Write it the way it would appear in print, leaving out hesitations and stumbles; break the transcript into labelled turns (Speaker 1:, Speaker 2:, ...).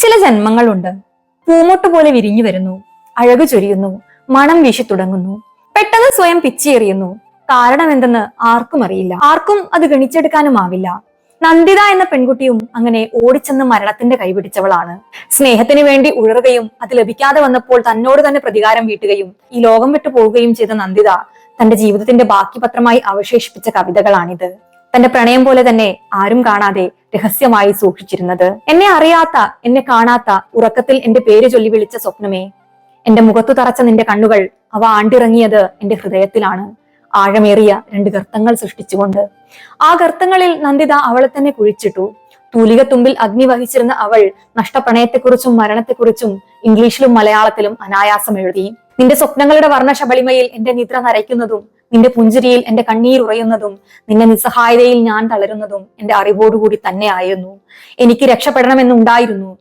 Speaker 1: ചില ജന്മങ്ങളുണ്ട്. പൂമൊട്ട് പോലെ വിരിഞ്ഞു വരുന്നു, അഴകു ചൊരിയുന്നു, മണം വീശി തുടങ്ങുന്നു, പെട്ടെന്ന് സ്വയം പിച്ചിയെറിയുന്നു. കാരണം എന്തെന്ന് ആർക്കും അറിയില്ല, ആർക്കും അത് ഗണിച്ചെടുക്കാനും ആവില്ല. നന്ദിത എന്ന പെൺകുട്ടിയും അങ്ങനെ ഓടിച്ചെന്ന് മരണത്തിന്റെ കൈപിടിച്ചവളാണ്. സ്നേഹത്തിന് വേണ്ടി ഉഴറുകയും അത് ലഭിക്കാതെ വന്നപ്പോൾ തന്നോട് തന്നെ പ്രതികാരം വീട്ടുകയും ഈ ലോകം വിട്ടു പോവുകയും ചെയ്ത നന്ദിത തന്റെ ജീവിതത്തിന്റെ ബാക്കി പത്രമായി അവശേഷിപ്പിച്ച കവിതകളാണിത്. തന്റെ പ്രണയം പോലെ തന്നെ ആരും കാണാതെ രഹസ്യമായി സൂക്ഷിച്ചിരുന്നത്. എന്നെ അറിയാത്ത, എന്നെ കാണാത്ത, ഉറക്കത്തിൽ എന്റെ പേര് ചൊല്ലി വിളിച്ച സ്വപ്നമേ, എന്റെ മുഖത്തു തറച്ച നിന്റെ കണ്ണുകൾ, അവ ആണ്ടിറങ്ങിയത് എന്റെ ഹൃദയത്തിലാണ്, ആഴമേറിയ 2 ഗർത്തങ്ങൾ സൃഷ്ടിച്ചുകൊണ്ട്. ആ ഗർത്തങ്ങളിൽ നന്ദിത അവളെ തന്നെ കുഴിച്ചിട്ടു. തൂലിക തുമ്പിൽ അഗ്നി വഹിച്ചിരുന്ന അവൾ നഷ്ടപ്രണയത്തെക്കുറിച്ചും മരണത്തെക്കുറിച്ചും ഇംഗ്ലീഷിലും മലയാളത്തിലും അനായാസം എഴുതി. നിന്റെ സ്വപ്നങ്ങളുടെ വർണ്ണശബളിമയിൽ എന്റെ നിദ്ര നരയ്ക്കുന്നതും, നിന്റെ പുഞ്ചിരിയിൽ എന്റെ കണ്ണീർ ഉറയുന്നതും, നിന്റെ നിസ്സഹായതയിൽ ഞാൻ തളരുന്നതും എന്റെ അറിവോടുകൂടി തന്നെ ആയിരുന്നു. എനിക്ക് രക്ഷപ്പെടണമെന്നുണ്ടായിരുന്നു,